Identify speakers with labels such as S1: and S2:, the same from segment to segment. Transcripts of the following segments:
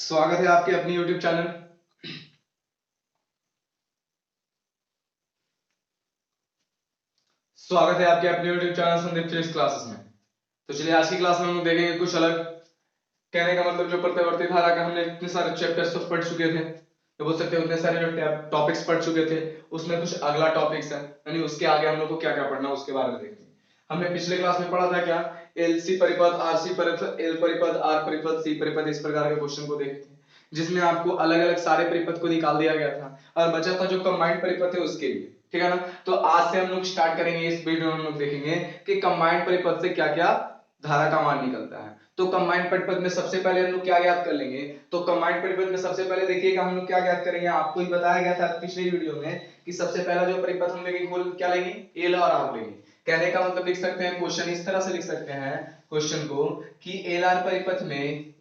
S1: स्वागत है आपके अपनी YouTube channel Sandeep physics classes में। तो चलिए आज की क्लास में हम लोग देखेंगे कुछ अलग। कहने का मतलब जो प्रतिवर्ती धारा का हमने इतने सारे चैप्टर्स तो पढ़ चुके थे, तो बोल सकते हैं उतने सारे जो टॉपिक्स पढ़ चुके थे उसमें कुछ अगला टॉपिक्स है, यानी उसके आगे हम लोग को क्या क्या पढ़ना है उसके बारे में देखेंगे। हमने पिछले क्लास में पढ़ा था क्या, एलसी परिपथ, आरसी परिपथ, एल परिपथ, आर परिपथ, सी परिपथ, इस प्रकार के क्वेश्चन को देखे थे जिसमें आपको अलग अलग सारे परिपथ को निकाल दिया गया था और बचा था जो कंबाइंड परिपथ है उसके लिए। ठीक है ना। तो आज से हम लोग स्टार्ट करेंगे, इस वीडियो में हम लोग देखेंगे कि कंबाइंड परिपथ से क्या क्या धारा का मान निकलता है। तो कंबाइंड परिपथ में सबसे पहले हम लोग क्या ज्ञात कर लेंगे, तो कंबाइंड परिपथ में सबसे पहले देखिएगा हम लोग क्या ज्ञात करेंगे। आपको ही बताया गया था पिछले वीडियो में कि सबसे पहला जो परिपथ हम लेंगे वो क्या लेंगे, एल और आर लेंगे। कहने का मतलब लिख सकते हैं, क्वेश्चन इस तरह से लिख सकते हैं क्वेश्चन को कि एल आर परिपथ में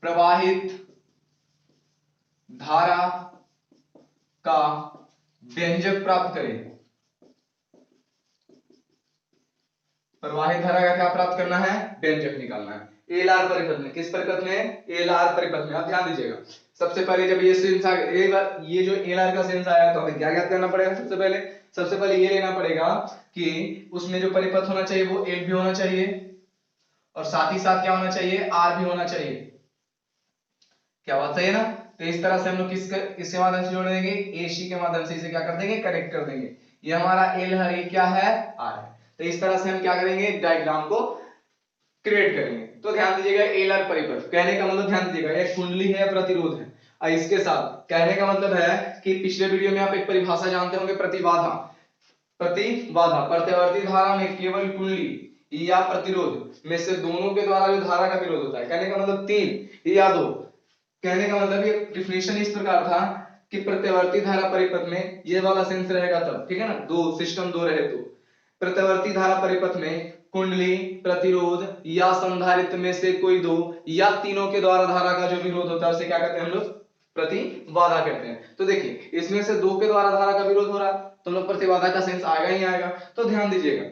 S1: प्रवाहित धारा का व्यंजक प्राप्त करें। प्रवाहित धारा का क्या प्राप्त करना है, व्यंजक निकालना है। एल आर परिपथ में, किस परिपथ में, एल आर परिपथ में। आप ध्यान दीजिएगा, सबसे पहले जब ये सेंस आ ये जो एल आर का सेंस आया तो हमें क्या ज्ञात करना पड़ेगा। सबसे पहले ये लेना पड़ेगा कि उसमें जो परिपथ होना चाहिए वो एल भी होना चाहिए और साथ ही साथ क्या होना चाहिए, आर भी होना चाहिए। क्या बात सही है ना। तो इस तरह से हम लोग किसके माध्यम से जोड़ देंगे, एसी के माध्यम से इसे क्या कर देंगे, कनेक्ट कर देंगे। ये हमारा एल है, ये क्या है, आर है। तो इस तरह से हम क्या करेंगे, डायग्राम को क्रिएट करेंगे। तो ध्यान दीजिएगा एल आर परिपथ, कहने का मतलब ध्यान दीजिएगा एक कुंडली है, प्रतिरोध है और इसके साथ कहने का मतलब है कि पिछले वीडियो में आप एक परिभाषा जानते होंगे, प्रतिबाधा। प्रतिवर्ती धारा में केवल कुंडली या प्रतिरोध में से दोनों के द्वारा जो धारा का विरोध होता है। कहने का मतलब तीन या दो। कहने का मतलब ये डिफिनेशन इस प्रकार था कि प्रतिवर्ती धारा परिपथ में ये वाला सेंस रहेगा तब, ठीक है ना, दो सिस्टम दो रहे तो प्रतिवर्ती धारा परिपथ में कुंडली, प्रतिरोध या संधारित्र में से कोई दो या तीनों के द्वारा धारा का जो विरोध होता है उसे क्या कहते हैं हम लोग, प्रतिबाधा कहते हैं। तो देखिए इसमें से दो के द्वारा धारा का विरोध हो रहा है तो हम लोग प्रतिबाधा का सेंस आएगा ही आएगा। तो ध्यान दीजिएगा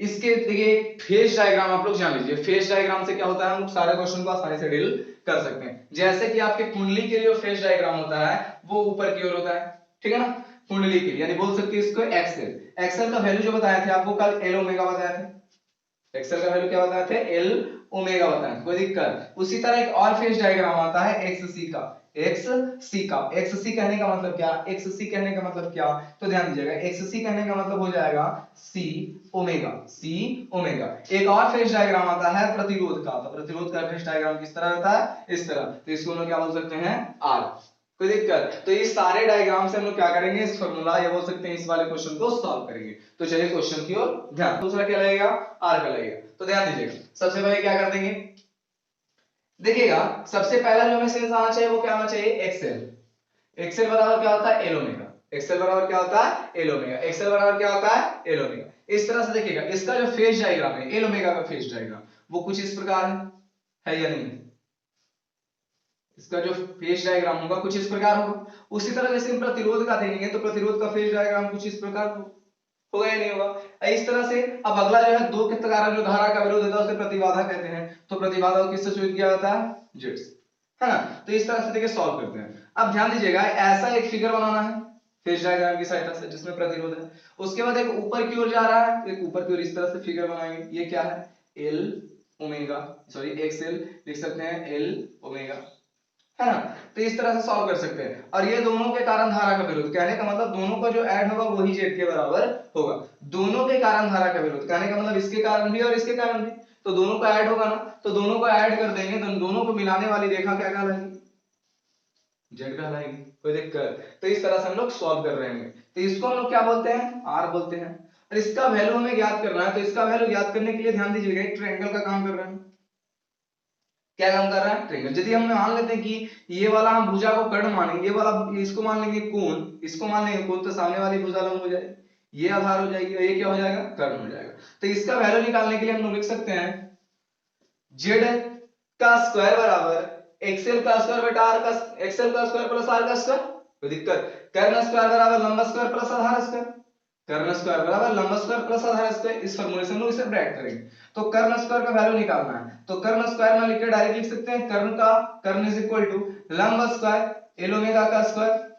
S1: इसके देखिए फेज डायग्राम आप लोग जान लीजिए। फेज डायग्राम से क्या होता है, हम लोग सारे क्वेश्चन को आसानी से डील कर सकते हैं। जैसे कि आपके कुंडली के लिए जो फेज डायग्राम होता है वो ऊपर की ओर होता है, ठीक है ना, कुंडली के लिए, यानी बोल सकते हैं इसको एक्सेल। एक्सेल का वैल्यू जो बताया थे आपको कल, एल ओमेगा बताया थे। एक्सेल का वैल्यू क्या बताए थे, एल ओमेगा बताया थे, कोई दिक्कत। उसी तरह एक और फेज डायग्राम आता है एक्ससी का। एक्ससी कहने का मतलब क्या, एक्ससी कहने का मतलब क्या, तो ध्यान दीजिएगा एक्ससी कहने का मतलब हो जाएगा सी ओमेगा। एक और फेज डायग्राम आता है प्रतिरोध का। तो प्रतिरोध का फेज डायग्राम किस तरह होता है, इस तरह। तो इसको हम लोग क्या बोल सकते हैं, आर। कोई दिक्कत। तो इस सारे डायग्राम से हम लोग क्या करेंगे, इस फार्मूला या बोल सकते हैं इस वाले क्वेश्चन को सॉल्व करेंगे। तो चलिए क्वेश्चन की ओर ध्यान। दूसरा क्या लगेगा, आर का लगेगा। तो ध्यान दीजिएगा सबसे पहले क्या कर देंगे, देखिएगा सबसे पहला जो हमें सेंस आना चाहिए वो क्या आना चाहिए, एक्सेल। एक्सेल बराबर क्या होता है, एल ओमेगा। एक्सेल बराबर क्या होता है, एल ओमेगा। एक्सेल बराबर क्या होता है, एल ओमेगा। इस तरह से देखिएगा इसका जो फेज डायग्राम है, एल ओमेगा का फेज डायग्राम वो कुछ इस प्रकार है या नहीं, इसका जो फेज डायग्राम होगा कुछ इस प्रकार होगा। उसी तरह जैसे हम प्रतिरोध का देखेंगे तो प्रतिरोध का फेज डायग्राम कुछ इस प्रकार होगा या नहीं होगा। इस तरह से अब अगला जो है दो के कारण जो धारा का विरोध होता है उसे प्रतिबाधा कहते हैं। तो प्रतिबाधा को किससे सूचित किया जाता है, जेड से, है ना। तो इस तरह से देखिए सॉल्व करते हैं। अब ध्यान दीजिएगा ऐसा एक फिगर बनाना है फेज डायग्राम की सहायता से जिसमें प्रतिरोध है। उसके बाद एक ऊपर की ओर जा रहा है, एक ऊपर की ओर इस तरह से फिगर बनाएंगे। ये क्या है, एल ओमेगा, सॉरी एक्सएल लिख सकते हैं, एल ओमेगा, है ना। तो इस तरह से सॉल्व कर सकते हैं। और ये दोनों के कारण धारा का विरोध, कहने का मतलब दोनों का जो ऐड होगा वही जेड के बराबर होगा। दोनों के कारण धारा का विरोध, कहने का मतलब इसके कारण भी और इसके कारण भी, तो दोनों का ऐड होगा ना, तो दोनों को ऐड कर देंगे तो दोनों को मिलाने वाली रेखा क्या कहलाएगी, जेड कहलाएगी। कोई दिक्कत। तो इस तरह से हम लोग सॉल्व कर रहे हैं। तो इसको हम लोग क्या बोलते हैं, आर बोलते हैं। और इसका वैल्यू हमें ज्ञात करना है। तो इसका वैल्यू ज्ञात करने के लिए ध्यान दीजिएगा एक ट्रायंगल का काम कर रहे हैं। क्या काम कर रहा है, ट्रायंगल। यदि हम मान लेते हैं कि ये वाला हम भुजा को कर्ण मानेंगे, ये वाला इसको मान लेंगे कोण, इसको मान लेंगे कोण, तो सामने वाली भुजा लंब हो जाएगी, ये आधार हो जाएगी और ये क्या हो जाएगा, कर्ण हो जाएगा। तो इसका वैल्यू निकालने के लिए हम लोग लिख सकते हैं जेड का स्क्वायर बराबर एक्सएल का स्क्वायर बटा आर का, एक्सएल का स्क्वायर प्लस आर का स्क्वायर। कोई दिक्कत। कर्ण स्क्वायर बराबर लंब स्क्वायर प्लस आधार स्क्वायर। कर्ण स्क्वायर बराबर लंब स्क्वायर प्लस आधार स्क्वायर, इस फॉर्मूले से हम लोग इसे ब्रैकेट करेंगे। तो कर्ण स्क्वायर का वैल्यू निकालना है, तो कर्ण स्क्वायर में लिख के डायरेक्ट लिख सकते हैं कर्ण इज इक्वल टू लंब स्क्वायर एल ओमेगा का स्क्वायर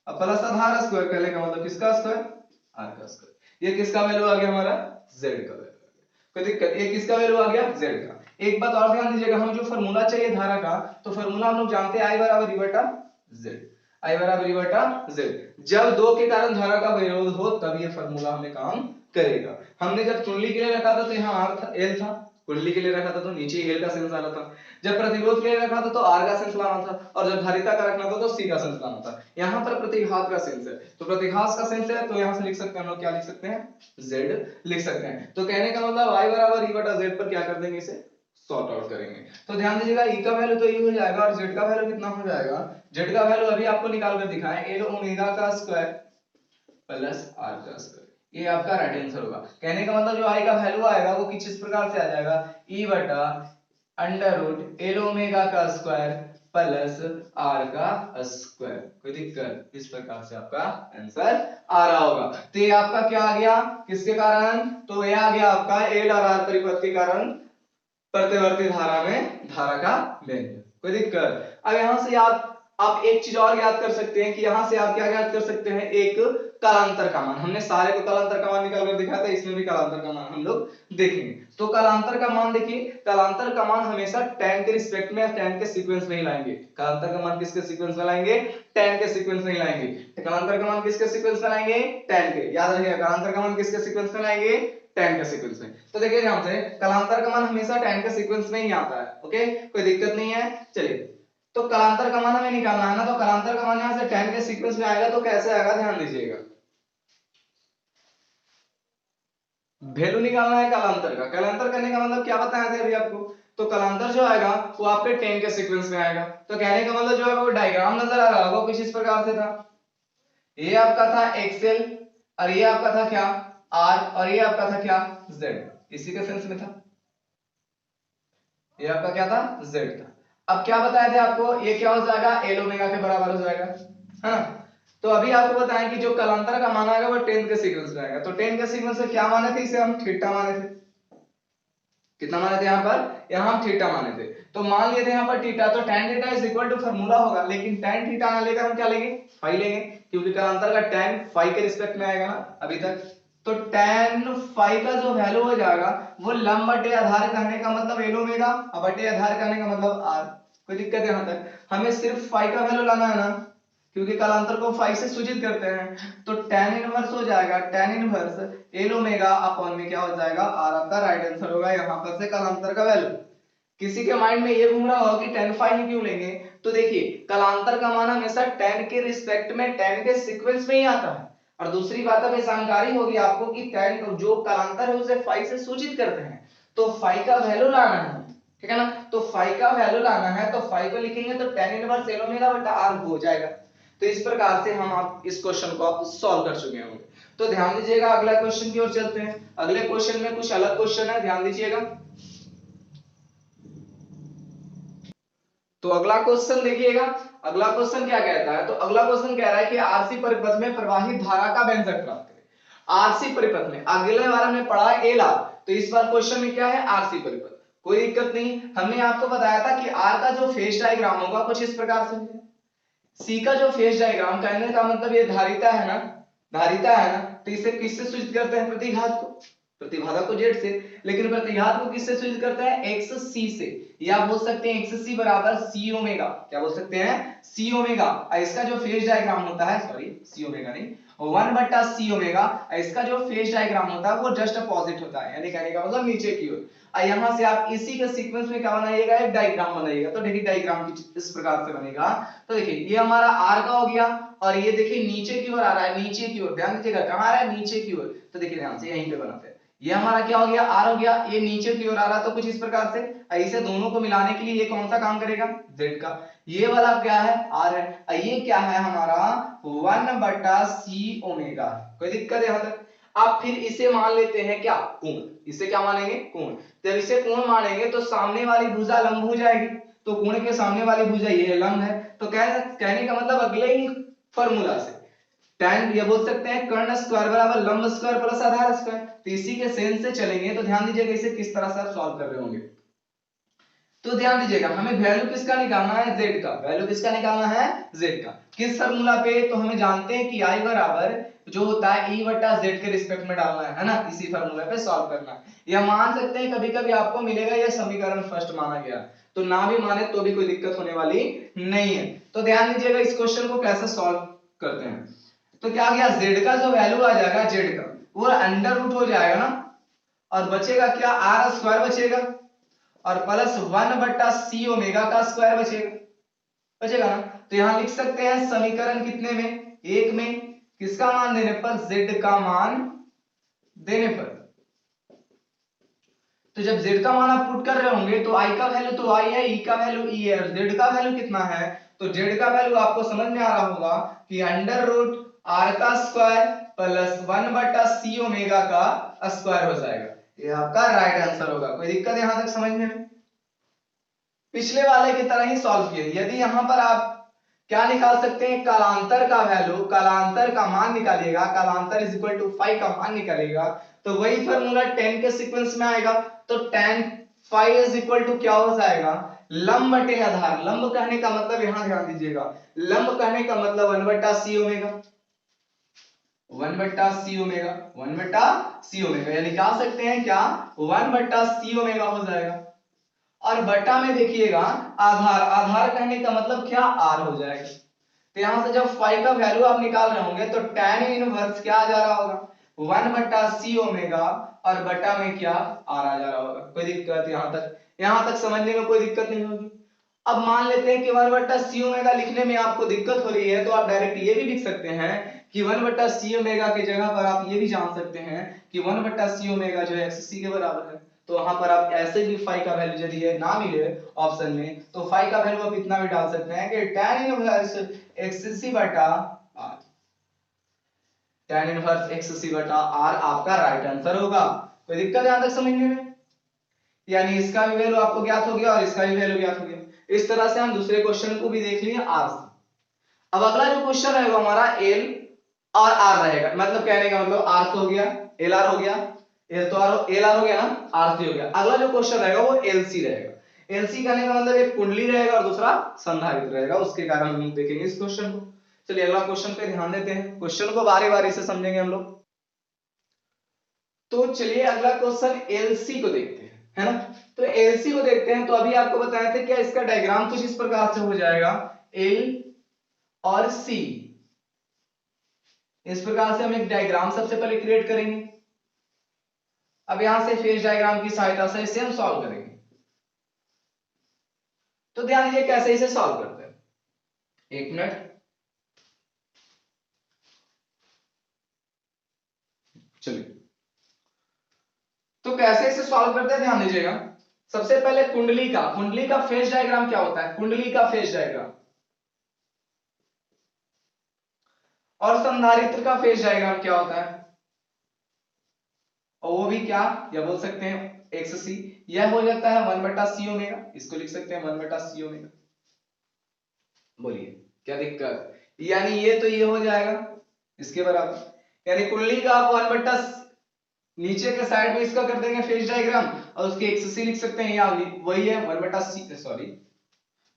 S1: अब प्लस आधार स्क्वायर, कहने का मतलब किसका स्क्वायर, आर का स्क्वायर। ये किसका वैल्यू आ गया हमारा, जेड का वैल्यू आ गया। कोई दिक्कत, ये किसका वैल्यू आ गया, जेड का। एक बात और ध्यान दीजिएगा, हम जो फार्मूला चाहिए धारा का, तो फार्मूला हम लोग जानते हैं आई बराबर ई बटा जेड, आई बराबर ई बटा जेड। जब दो के कारण धारा का विरोध हो तब ये फार्मूला हमें काम करेगा। हमने जब कुंडली के लिए रखा था तो यहाँ आर था, एल था, कुंडली के लिए रखा था तो नीचे एल का सेंस आ रहा था। जब प्रतिरोध के लिए रखा था तो आर का सेंस लाना था, और जब धारिता का रखना था तो सी का सेंस लाना था। यहाँ पर प्रतिघात का सेंस है, तो प्रतिघात का सेंस है तो यहाँ से लिख सकते हैं हम लोग, क्या लिख सकते हैं, जेड लिख सकते हैं। तो कहने का मतलब आई बराबर ई बटा जेड पर क्या कर देंगे, इसे सॉर्ट आउट करेंगे। तो ध्यान दीजिएगा ई का वैल्यू तो ये हो जाएगा और जेड का वैल्यू कितना हो जाएगा, जेड का वैल्यू अभी आपको निकाल कर दिखाएं, एल ओमेगा का स्क्वायर प्लस आर का स्क्वायर। ये आपका राइट आंसर होगा। कहने का मतलब जो आई का वैल्यू आएगा वो कुछ इस प्रकार से आ जाएगा, ई बटा अंडर रूट एल ओमेगा का स्क्वायर प्लस आर का स्क्वायर। कोई दिक्कत, इस प्रकार से आपका आंसर आ रहा होगा। तो ये आपका क्या आ गया, किसके कारण, तो ये आ गया आपका एल और आर परिपथ के कारण प्रतिवर्ती धारा में धारा का व्यंजक। कोई दिक्कत। अब यहां से आप एक चीज और याद कर सकते हैं कि यहां से आप क्या याद कर सकते हैं, एक कालांतर का मान। हमने सारे को कालांतर का मान निकाल कर दिखाया था, इसमें भी कालांतर का मान हम लोग देखेंगे। तो कालांतर का मान देखिए, कालांतर का मान हमेशा tan के रिस्पेक्ट में, tan के सीक्वेंस में ही लाएंगे। कालांतर का मान किसके सीक्वेंस में लाएंगे, tan के सीक्वेंस में ही लाएंगे। कालांतर का मान किसके सीक्वेंस में लाएंगे, tan के। याद रखिएगा कालांतर का मान किसके सीक्वेंस में लाएंगे, tan के सीक्वेंस में। तो देखिए ध्यान से, कालांतर का मान हमेशा tan के सीक्वेंस में ही आता है। ओके, कोई दिक्कत नहीं है। चलिए, तो कालांतर का मान हमें निकालना है ना, तो कालांतर का मान यहां से tan के सीक्वेंस में आएगा तो कैसे आएगा, ध्यान दीजिएगा। वैल्यू निकालना है कालांतर का। कालांतर करने का मतलब क्या बताया था अभी आपको, तो कालांतर जो आएगा वो आपके 10 के सीक्वेंस में आएगा। तो कहने का मतलब जो है वो डायग्राम नजर आ रहा होगा कुछ इस प्रकार से था। ये आपका था एक्सेल और ये आपका था क्या, आर, और ये आपका था क्या, जेड। इसी के सेंस में था, ये आपका क्या था, जेड था। अब क्या बताया था आपको, ये क्या हो जाएगा, एल ओमेगा के बराबर हो जाएगा, है ना। तो अभी आपको बताएं कि जो कालांतर का मान आएगा वो 10 के सीक्वेंस में आएगा। तो 10 के सीक्वेंस में क्या माने थे, इसे हम थीटा माने थे। कितना माने थे यहाँ पर, यहाँ हम थीटा माने थे। तो मान लिए थे यहाँ पर थीटा, तो tan theta is equal to formula होगा, लेकिन tan थीटा ना लेकर हम क्या लेंगे, फाई लेंगे, क्योंकि कालांतर का tan फाई के रिस्पेक्ट में आएगा ना अभी तक। तो tan फाई का जो वैल्यू हो जाएगा वो लंब बटे आधार कहने का मतलब एल ओमेगा, और बटे आधार कहने का मतलब आर। कोई दिक्कत है यहाँ तक, हमें सिर्फ फाई का वैल्यू लाना है ना, क्योंकि कालांतर को फाई से सूचित करते हैं। तो tan इनवर्स हो जाएगा, tan inverse L omega upon में क्या हो जाएगा, आर आपका राइट आंसर होगा यहाँ पर से कालांतर का वैल्यू। किसी के माइंड में ये घूम रहा होगा कि tan फाई ही क्यों लेंगे, तो देखिए कालांतर का मान हमेशा tan के रिस्पेक्ट में, tan के सीक्वेंस में ही आता है। और दूसरी बात अब जानकारी होगी आपको कि tan जो कालांतर है उसे फाई से सूचित करते हैं, तो फाई का वैल्यू लाना है, ठीक है ना। तो फाई का वैल्यू लाना है तो फाई को लिखेंगे तो tan इनवर्स एल ओमेगा बटा आर हो जाएगा। तो इस प्रकार से हम आप इस क्वेश्चन को आप सॉल्व कर चुके होंगे। तो ध्यान दीजिएगा, अगला क्वेश्चन की ओर चलते हैं। अगले क्वेश्चन में कुछ अलग क्वेश्चन है, ध्यान दीजिएगा। तो अगला क्वेश्चन देखिएगा, अगला क्वेश्चन क्या कहता है, तो अगला क्वेश्चन कह रहा है कि आरसी परिपथ में प्रवाहित धारा का व्यंजक प्राप्त करें। आरसी परिपथ में, अगले बार हमने पढ़ा एल आर, तो इस बार क्वेश्चन में क्या है, आरसी परिपथ। कोई दिक्कत नहीं, हमने आपको बताया था कि आर का जो फेज डायग्राम होगा कुछ इस प्रकार से है। सी का जो फेज डायग्राम, कहने का मतलब ये धारिता है ना, धारिता है ना, तो इसे किससे सूचित करते हैं, प्रतिघात को, प्रतिबाधा को जेड से, लेकिन प्रतिघात को किससे सूचित करते हैं, एक्स सी से, या बोल सकते हैं एक्स सी बराबर सी ओमेगा। क्या बोल सकते हैं, सी ओमेगा। इसका जो फेज डायग्राम होता है, सॉरी सी ओमेगा नहीं, 1 बटा सी ओमेगा, इसका जो फेज डायग्राम होता है वो जस्ट अपोजिट होता है, यानी कहने का मतलब नीचे की ओर। यहां से आप इसी के सीक्वेंस में क्या बनाइएगा, एक डायग्राम बनाइएगा। तो देखिए डायग्राम इस प्रकार से बनेगा। तो देखिए ये हमारा आर का हो गया, और ये देखिए नीचे की ओर आ रहा है, नीचे की ओर, ध्यान दीजिएगा कहां आ रहा है, नीचे की ओर। तो देखिए ध्यान से यहीं पे बनाते हैं, ये हमारा क्या हो गया, आर हो गया, ये नीचे की ओर आ रहा, तो कुछ इस प्रकार से ऐसे दोनों को मिलाने के लिए ये कौन सा काम करेगा, जेड का। ये वाला क्या है, आर है, ये क्या है हमारा 1 बटा सी ओमेगा। कोई दिक्कत है यहाँ तक। आप फिर इसे मान लेते हैं क्या, कोण। इसे क्या मानेंगे, कोण। जब इसे कोण मानेंगे तो सामने वाली भुजा लंब हो जाएगी, तो कोण के सामने वाली भुजा ये लंब है। तो कहने का मतलब अगले ही फॉर्मूला से tan ये बोल सकते हैं कर्ण स्क्वायर बराबर लंब स्क्वायर प्लस आधार स्क्वायर। तो इसी के सेंस से चलेंगे तो ध्यान दीजिएगा इसे किस तरह से आप सॉल्व कर रहे होंगे। तो ध्यान दीजिएगा हमें वैल्यू किसका निकालना है, z का। वैल्यू किसका निकालना है, z का। किस फार्मूला पे, तो हमें जानते हैं कि i बराबर जो होता है e बटा z के रिस्पेक्ट में डालना है ना, इसी फार्मूला पे सॉल्व करना है। या मान सकते हैं कभी कभी आपको मिलेगा यह समीकरण फर्स्ट माना गया, तो ना भी माने तो भी कोई दिक्कत होने वाली नहीं है। तो ध्यान दीजिएगा इस क्वेश्चन को कैसे सॉल्व करते हैं। तो क्या गया, z का जो वैल्यू आ जाएगा z का वो अंडर रूट हो जाएगा ना, और बचेगा क्या, आर स्क्वायर बचेगा, और प्लस 1 बटा सी ओमेगा का स्क्वायर बचेगा ना। तो यहां लिख सकते हैं समीकरण कितने में, एक में, किसका मान देने पर, z का मान देने पर। तो जब z का मान आप पुट कर रहे होंगे तो i का वैल्यू तो i है, e का वैल्यू e है, और z का वैल्यू कितना है, तो z का वैल्यू आपको समझ में आ रहा होगा कि अंडर रूट r का स्क्वायर प्लस 1 बटा सी ओमेगा का स्क्वायर हो जाएगा। ये आपका राइट आंसर होगा। कोई दिक्कत यहां तक समझने में? पिछले वाले की तरह ही सॉल्व किए। यदि यहां पर आप क्या निकाल सकते हैं, कालांतर का वैल्यू, कालांतर का मान निकालिएगा, कालांतर इज इक्वल टू फाई का मान निकालिएगा, तो वही फार्मूला tan के सीक्वेंस में आएगा। तो tan phi is equal to क्या हो जाएगा, लंब बटे आधार। लंब कहने का मतलब यहां ध्यान दीजिएगा, लंब कहने का मतलब 1 बटा सी ओमेगा, 1 बटा सी ओमेगा, 1 बटा सी ओमेगा, या निकाल सकते हैं क्या, 1 बटा सी ओमेगा हो जाएगा। और बटा में देखिएगा आधार, आधार कहने का मतलब क्या, आर हो जाएगा। तो यहां से जब फाई का वैल्यू आप निकाल रहे होंगे तो tan इनवर्स क्या आ जा रहा होगा, 1 बटा सी ओमेगा, और बटा में क्या, आर आ जा रहा होगा। कोई दिक्कत यहां तक समझने में कोई दिक्कत नहीं होगी। अब मान लेते हैं कि 1 बटा सी ओमेगा लिखने में आपको दिक्कत हो रही है, तो आप डायरेक्ट ये भी लिख सकते हैं कि 1 बटा सी ओमेगा की जगह पर आप ये भी जान सकते हैं कि 1 बटा सी ओमेगा जो है xc के बराबर है। तो वहां पर आप ऐसे भी फाई का वैल्यू यदि है ना मिले ऑप्शन में, तो फाई का वैल्यू आप इतना भी डाल सकते हैं कि tan इनवर्स xc बटा r, tan इनवर्स xc बटा r आपका राइट आंसर होगा। कोई दिक्कत यहां तक समझने में? यानी इसका भी वैल्यू आपको ज्ञात हो गया और इसका भी वैल्यू ज्ञात हो गया। इस तरह से हम दूसरे क्वेश्चन को भी देख लिए आर से। अब अगला जो क्वेश्चन है वो हमारा एल और आर रहेगा, मतलब कहने का मतलब आर से हो गया, एल आर हो गया, एल तो आर, एल आर हो गया ना, आर सी हो गया। अगला जो क्वेश्चन रहेगा वो एलसी रहेगा। एलसी कहने का मतलब एक कुंडली रहेगा और दूसरा संधारित्र रहेगा, उसके कारण हम देखेंगे इस क्वेश्चन को। चलिए अगला क्वेश्चन पे ध्यान देते हैं, क्वेश्चन को बारी बारी से समझेंगे हम लोग। तो चलिए अगला क्वेश्चन एलसी को देखते हैं, है ना। तो एलसी को देखते हैं। तो अभी आपको बताया था क्या, इसका डायग्राम कुछ इस प्रकार से हो जाएगा, एल और सी। इस प्रकार से हम एक डायग्राम सबसे पहले क्रिएट करेंगे। अब यहां से फेज डायग्राम की सहायता से इसे हम सॉल्व करेंगे। तो ध्यान दीजिए कैसे इसे सॉल्व करते हैं, एक मिनट। चलिए तो कैसे इसे सॉल्व करते हैं, ध्यान दीजिएगा। सबसे पहले कुंडली का फेज डायग्राम क्या होता है, कुंडली का फेज डायग्राम, और संधारित्र का फेज डायग्राम क्या होता है, और वो भी क्या, या बोल सकते हैं एक्स सी। यह हो जाता है 1 बटा सी ओमेगा, इसको लिख सकते हैं 1 बटा सी ओमेगा। बोलिए क्या दिक्कत, यानी ये तो ये हो जाएगा इसके बराबर, यानी कुंडली का आप 1 बटा नीचे के साइड में इसका कर देंगे फेज डायग्राम, और उसके एक्स सी लिख सकते हैं, या वही है 1 बटा सी, सॉरी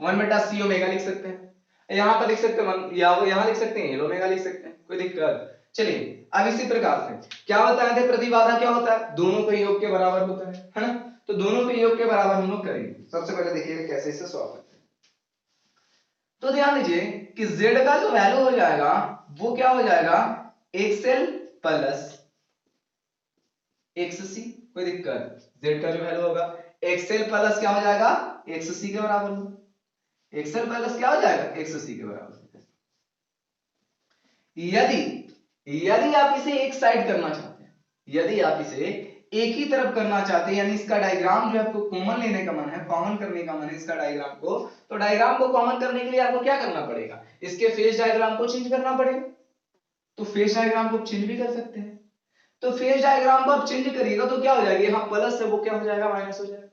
S1: 1 बटा सी ओमेगा लिख सकते हैं। यहां पर लिख सकते हैं या वो यहां लिख सकते हैं, ओमेगा लिख सकते हैं, कोई दिक्कत। चलिए अब इसी प्रकार से क्या बताए थे, प्रतिबाधा क्या होता है, दोनों के योग के बराबर होता है ना। तो दोनों के योग के बराबर हम लोग करेंगे। सबसे पहले देखिएगा कैसे इसे सॉल्व करते हैं। तो ध्यान दीजिए कि z का जो वैल्यू हो जाएगा वो क्या हो जाएगा, xl प्लस xc। कोई दिक्कत, z का जो वैल्यू होगा xl प्लस क्या हो जाएगा, xc के बराबर होगा। एक्सएल प्लस क्या हो जाएगा, xc के बराबर। यदि यदि आप इसे एक साइड करना चाहते हैं, यदि आप इसे एक ही तरफ करना चाहते हैं, यानी इसका डायग्राम जो आपको कॉमन लेने का मन है, कॉमन करने का मन है इसका डायग्राम को, तो डायग्राम को कॉमन करने के लिए आपको क्या करना पड़ेगा, इसके फेज डायग्राम को चेंज करना पड़ेगा। तो फेज डायग्राम को चेंज भी कर सकते हैं। तो फेज डायग्राम को आप चेंज करिएगा तो क्या हो जाएगा, यहाँ प्लस है वो क्या हो जाएगा, माइनस हो जाएगा।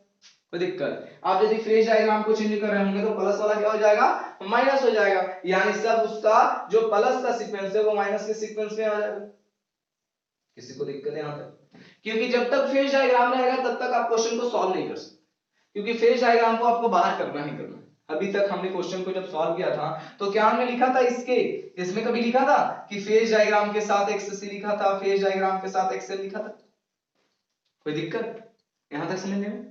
S1: कोई दिक्कत? आप यदि फेज डायग्राम को चेंज कर रहे होंगे तो प्लस वाला क्या हो जाएगा, माइनस हो जाएगा, यानी सब उसका जो प्लस का सीक्वेंस है वो माइनस के सीक्वेंस में आ जाएगा। किसी को दिक्कत है यहाँ तक? क्योंकि जब तक फेज डायग्राम रहेगा तब तक आप क्वेश्चन को सॉल्व नहीं कर सकते, क्योंकि फेज डायग्राम को आपको बाहर करना ही करना है। अभी तक हमने क्वेश्चन को जब सॉल्व किया था तो क्या हमने लिखा था इसमें कभी लिखा था कि फेज डायग्राम के साथ एक्ससी लिखा था, फेज डायग्राम के साथ एक्सएल लिखा था? कोई दिक्कत यहां तक समझने में?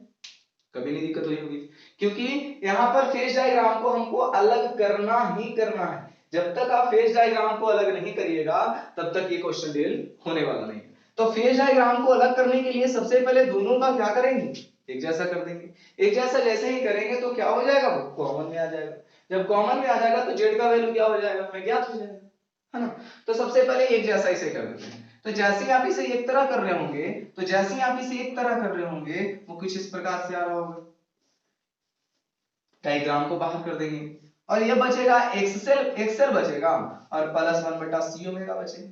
S1: कभी नहीं दिक्कत हुई होगी, क्योंकि यहां पर फेज डायग्राम को हमको अलग करना ही करना है। जब तक आप फेज डायग्राम को अलग नहीं करिएगा तब तक ये क्वेश्चन डील होने वाला नहीं है। तो फेज डायग्राम को अलग करने के लिए सबसे पहले दोनों का क्या करेंगे, एक जैसा कर देंगे। एक जैसा जैसे ही करेंगे तो क्या हो जाएगा, वो कॉमन में आ जाएगा। जब कॉमन में आ जाएगा तो जेड का वैल्यू क्या हो जाएगा, हमें ज्ञात हो जाएगा, है ना। तो सबसे पहले एक जैसा इसे कर देते हैं। तो जैसे ही आप इसे एक तरह कर रहे होंगे, तो जैसे ही आप इसे एक तरह कर रहे होंगे वो कुछ इस प्रकार से आ रहा होगा, डायग्राम को बाहर कर देंगे और ये बचेगा एक्सेल बचेगा और प्लस 1/c ओमेगा बचेगा।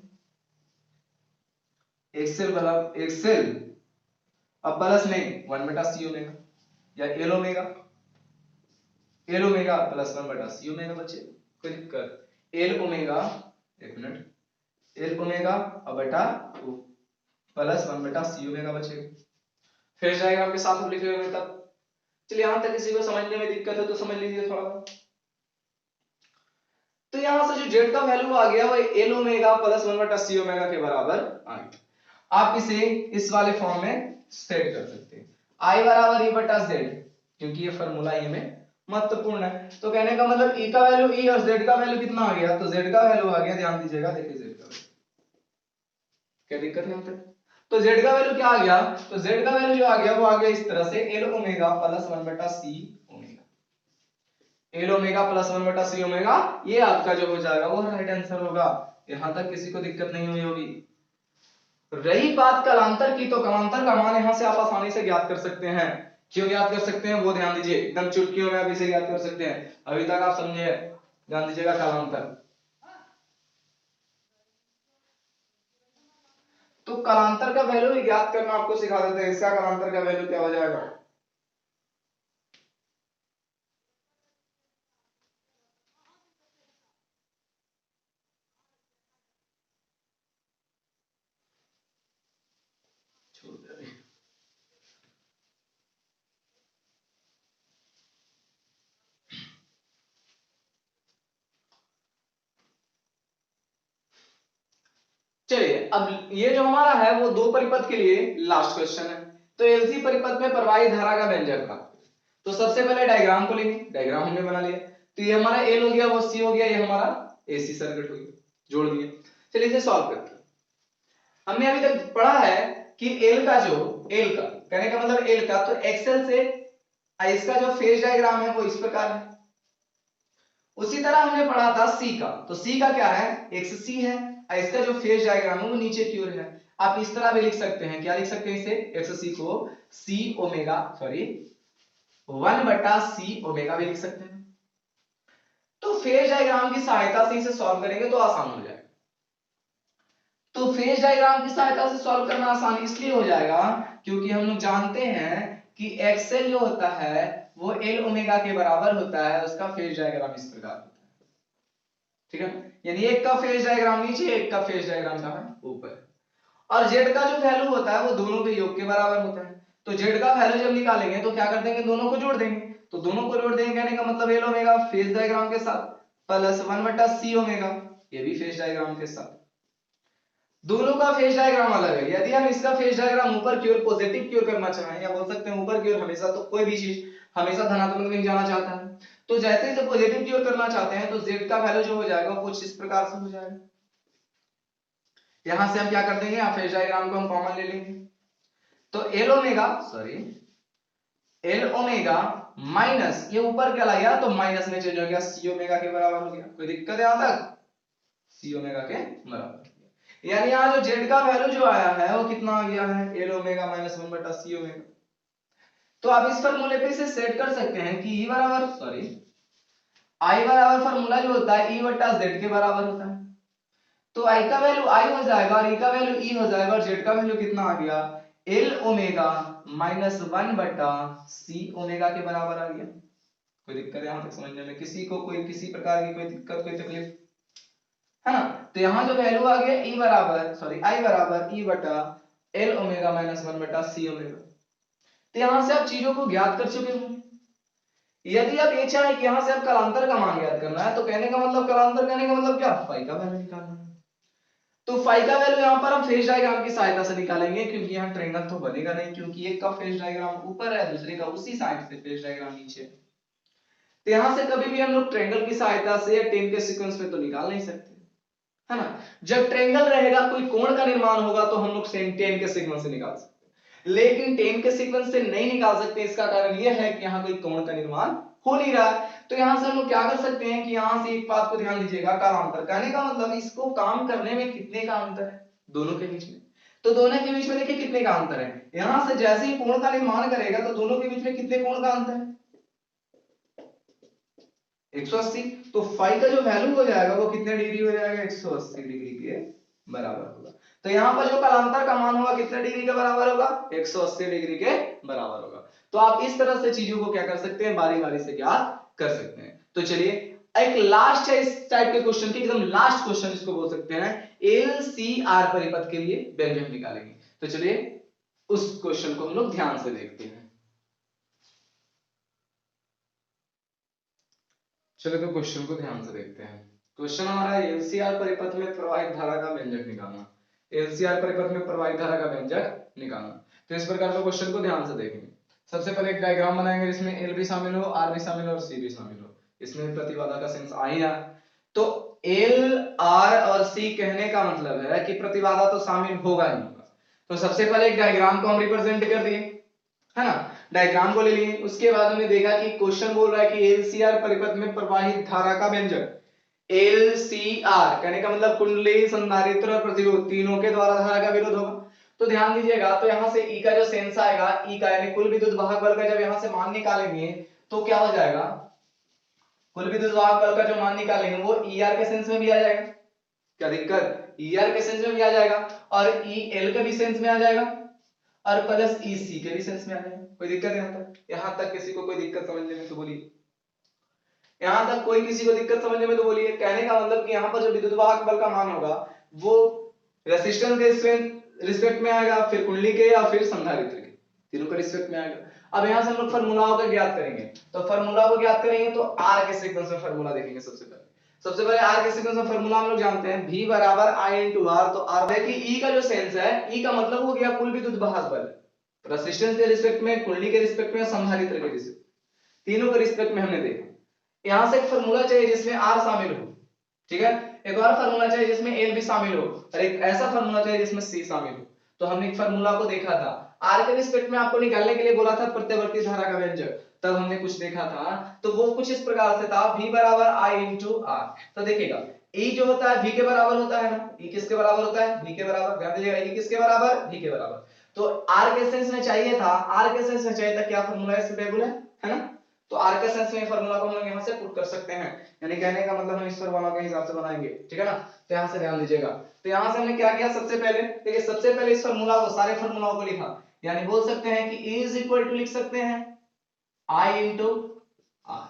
S1: एक्सेल अब प्लस नहीं 1/c ओमेगा या L omega plus 1/c omega बचेगा। कोई दिक्कत? एल ओमेगा, एक मिनट, एल ओमेगा और बटा 2 प्लस 1/c ओमेगा बचेगा। फिर डायग्राम के साथ हम लिख रहे हैं तब। चलिए यहां तक किसी को समझने में दिक्कत है तो समझ लीजिए थोड़ा। तो यहां से जो जेड का वैल्यू आ गया वो L omega plus 1/c omega के बराबर आ गया। आप इसे इस वाले फॉर्म में सेट कर सकते हैं, i बराबर e बटा z, क्योंकि ये फार्मूला ये में महत्वपूर्ण है। तो कहने का मतलब e का वैल्यू e और z का वैल्यू कितना आ गया, तो z का वैल्यू आ गया, ध्यान दीजिएगा, देखिए z का वैल्यू, क्या दिक्कत है यहां तक? तो z का वैल्यू क्या आ गया, तो z का वैल्यू जो आ गया वो आ गया इस तरह से l omega plus 1/c omega, L omega plus 1/c omega, ये आपका जो हो जाएगा वो राइट आंसर होगा। यहां तक किसी को दिक्कत नहीं हुई होगी। रही बात कालांतर की, तो कालांतर का मान यहां से आप आसानी से ज्ञात कर सकते हैं। क्यों ज्ञात कर सकते हैं वो ध्यान दीजिए, एकदम चुटकियों में आप इसे ज्ञात कर सकते हैं। अभी तक आप समझे, ध्यान दीजिएगा कालांतर। तो कालांतर का वैल्यू भी ज्ञात करना आपको सिखा देते हैं। इसका कालांतर का वैल्यू क्या हो जाएगा, चलिए अब ये जो हमारा है वो दो परिपथ के लिए लास्ट क्वेश्चन है। तो एलसी परिपथ में प्रवाही धारा का व्यंजक था। तो सबसे पहले डायग्राम को लेंगे, डायग्राम हमने बना लिया। तो ये हमारा एल हो गया, वो सी हो गया, ये हमारा एसी सर्किट हो गया, जोड़ दिए। चलिए इसे सॉल्व करते हैं। हमने अभी तक पढ़ा है कि एल का कहने का मतलब एल का, तो एक्सेल से इसका जो फेज डायग्राम है वो इस प्रकार है। उसी तरह हमने पढ़ा था सी का, तो सी का क्या है, एक्स सी है, और इसका जो फेज डायग्राम है वो नीचे की ओर है। आप इस तरह भी लिख सकते हैं, क्या लिख सकते हैं इसे, एक्स सी को सी ओमेगा, सॉरी 1/c ओमेगा भी लिख सकते हैं। तो फेज डायग्राम की सहायता से इसे सॉल्व करेंगे तो आसान हो जाएगा। तो फेज डायग्राम की सहायता से सॉल्व करना आसान इसलिए हो जाएगा क्योंकि हम लोग जानते हैं कि एक्सएल जो होता है वो एल ओमेगा के बराबर होता है, उसका फेज डायग्राम इस प्रकार होता है, ठीक है। यानी एक का फेज डायग्राम नीचे, एक का फेज डायग्राम कहां है, ऊपर। और जेड का जो वैल्यू होता है वो दोनों के योग के बराबर होता है। तो जेड का वैल्यू जब निकालेंगे तो क्या कर देंगे, दोनों को जोड़ देंगे। तो दोनों को जोड़ देंगे कहने का मतलब एल ओमेगा फेज डायग्राम के साथ प्लस 1/c ओमेगा, ये भी फेज डायग्राम के साथ। दोनों का फेज डायग्राम अलग है। यदि हम इसका फेज डायग्राम ऊपर की ओर पॉजिटिव की ओर करना चाहें, या बोल सकते हैं ऊपर की ओर हमेशा, तो कोई भी चीज हमेशा धनात्मक में जाना चाहता है, तो जैसे ही पॉजिटिव की ओर करना चाहते हैं तो z का वैल्यू जो हो जाएगा वो कुछ इस प्रकार से हो जाएगा। यहां से हम क्या कर देंगे, आप फेज डायग्राम को हम कॉमन ले लेंगे। तो एल ओमेगा माइनस, ये ऊपर क्या गया तो माइनस में चेंज हो गया, सी ओमेगा के बराबर हो गया। कोई दिक्कत है यहां तक, सी ओमेगा के बराबर। यानी यहाँ जो जेड का वैल्यू जो आया है वो कितना आ गया है, L omega minus 1/c omega. तो आप इस फॉर्मूले पे इसे सेट कर सकते हैं कि ई बराबर, सॉरी आई बराबर फॉर्मूला जो होता है ई बटा जेड के बराबर होता है। तो आई का वैल्यू आई हो जाएगा और ई का वैल्यू ई हो जाएगा, और जेड का वैल्यू कितना आ गया, L omega minus 1/c omega के बराबर आ गया। कोई दिक्कत यहां तक समझने में, किसी को कोई किसी प्रकार की कोई दिक्कत कोई तकलीफ है ना? तो यहाँ जो वैल्यू आ गया ई बराबर सॉरी आई बराबर ई बटा L omega minus 1/c omega. तो यहां से आप चीजों को ज्ञात कर चुके हो। यदि आप ये चाहें कि यहां से आप कालांतर का मान ज्ञात करना है, तो कहने का मतलब कालांतर कहने का मतलब क्या, फाई का वैल्यू निकालना है। तो फाई का वैल्यू यहां पर हम फेज डायग्राम की सहायता से निकालेंगे, क्योंकि यहां ट्रायंगल तो बनेगा नहीं, क्योंकि एक का फेज डायग्राम ऊपर है, दूसरे का उसी साइड से फेज डायग्राम नीचे। तो यहां से कभी भी हम लोग ट्रायंगल की सहायता से या टेन के सीक्वेंस में तो निकाल नहीं सकते, है ना? जब ट्रायंगल रहेगा, कोई कोण का निर्माण होगा, तो हम लोग टेन के सीक्वेंस से निकाल सकते हैं, लेकिन टेन के सीक्वेंस से नहीं निकाल सकते। इसका कारण यह है कि यहाँ कोई कोण का निर्माण हो नहीं रहा है। तो यहां से हम लोग क्या कर सकते हैं कि यहां से एक बात को ध्यान दीजिएगा, कालांतर कहने का मतलब इसको काम करने में कितने का अंतर है दोनों के बीच में। तो दोनों के बीच में देखिए कितने का अंतर है। यहां से जैसे ही कोण का निर्माण करेगा, तो दोनों के बीच में कितने कोण का अंतर है, 180। तो फाई का जो वैल्यू हो जाएगा वो कितने डिग्री हो जाएगा, 180 डिग्री के बराबर होगा। तो यहां पर जो कालांतर का मान होगा कितने डिग्री के बराबर होगा, 180 डिग्री के बराबर होगा। तो आप इस तरह से चीजों को क्या कर सकते हैं, बारी बारी से ज्ञात कर सकते हैं। तो चलिए एक लास्ट है इस टाइप के क्वेश्चन की, एकदम लास्ट क्वेश्चन इसको बोल सकते हैं, एलसीआर परिपथ के लिए व्यंजक निकालेंगे। तो चलिए उस क्वेश्चन को हम लोग ध्यान से देखते हैं। चलो तो क्वेश्चन को ध्यान से देखते हैं। क्वेश्चन हमारा एलसीआर परिपथ में प्रवाहित धारा का व्यंजक निकालना। एलसीआर परिपथ में प्रवाहित धारा का व्यंजक निकालना। तो इस प्रकार के क्वेश्चन को ध्यान से देखेंगे। सबसे पहले एक डायग्राम बनाएंगे जिसमें एल भी शामिल हो, आर भी शामिल हो और सी भी शामिल हो। इसमें प्रतिबाधा का सेंस आ ही रहा। तो एल आर और सी कहने का मतलब है कि प्रतिबाधा तो शामिल होगा ही होगा। तो सबसे पहले एक डायग्राम को हम रिप्रेजेंट कर दिए, है ना? डायग्राम को ले लिए, उसके बाद हमने देखा कि क्वेश्चन बोल रहा है कि एलसीआर परिपथ में प्रवाहित धारा का व्यंजक। एलसीआर कहने का मतलब कुंडली, संधारित्र और प्रतिरोध तीनों के द्वारा धारा का विरोध होगा। तो ध्यान दीजिएगा, तो यहां से E का जो सेंस आएगा, E का यानी कुल विद्युत वाहक बल का जब यहां से मान निकालेंगे तो क्या हो जाएगा, कुल विद्युत वाहक बल का जो मान निकालेंगे वो ER के सेंस में भी आ जाएगा। क्या दिक्कत, ER के सेंस में भी आ जाएगा और EL के भी सेंस में आ जाएगा और प्लस EC के भी सेंस में आ जाएगा। कोई दिक्कत है यहां तक किसी को कोई दिक्कत समझने में तो बोलिए, यहां तक कोई किसी को दिक्कत समझने में तो बोलिए। कहने का मतलब कि यहां पर जो विद्युत वाहक बल का मान होगा वो रेजिस्टेंस के रिस्पेक्ट में आएगा, फिर कुंडली के या फिर संधारित्र के, तीनों के रिस्पेक्ट में आएगा। अब यहां से हम लोग फार्मूलाओं को ज्ञात करेंगे। तो फार्मूला को ज्ञात करेंगे तो आर के सीक्वेंस में फार्मूला देखेंगे। सबसे पहले आर के सीक्वेंस में फार्मूला हम लोग जानते हैं, V बराबर I into R। तो आर देखिए E का जो सेंस है, E का मतलब हो गया कुल विद्युत वाहक बल, रेजिस्टेंस के रिस्पेक्ट में, कुंडली के रिस्पेक्ट में, संधारित्र के रिस्पेक्ट, तीनों के रिस्पेक्ट में हमने देखा। यहां से एक फार्मूला चाहिए जिसमें R शामिल हो, ठीक है? एक और फार्मूला चाहिए जिसमें L भी शामिल हो और एक ऐसा फार्मूला चाहिए जिसमें C शामिल हो। तो हमने एक फार्मूला को देखा था, R के रिस्पेक्ट में आपको निकालने के लिए बोला था प्रत्यावर्ती धारा का व्यंजक, तब हमने कुछ देखा था। तो वो कुछ इस प्रकार से था, V बराबर I into R। तो देखिएगा E जो होता है V के बराबर होता है ना, E किसके बराबर होता है, V के बराबर। ध्यान दीजिएगा, E किसके बराबर, V के बराबर। तो R के सेंस में चाहिए था, R के सेंस में चाहिए था, क्या फार्मूला है सुटेबल है ना? तो आर के सेंस में फार्मूला को हम लोग यहां से पुट कर सकते हैं, यानी कहने का मतलब हम इस फार्मूला के हिसाब से बनाएंगे, ठीक है ना? तो यहां से ध्यान दीजिएगा। तो यहां से हमने क्या किया, सबसे पहले देखिए, सबसे पहले इस फार्मूला को, सारे फार्मूलाओं को लिखा, यानी बोल सकते हैं कि E इज इक्वल टू लिख सकते हैं I into R।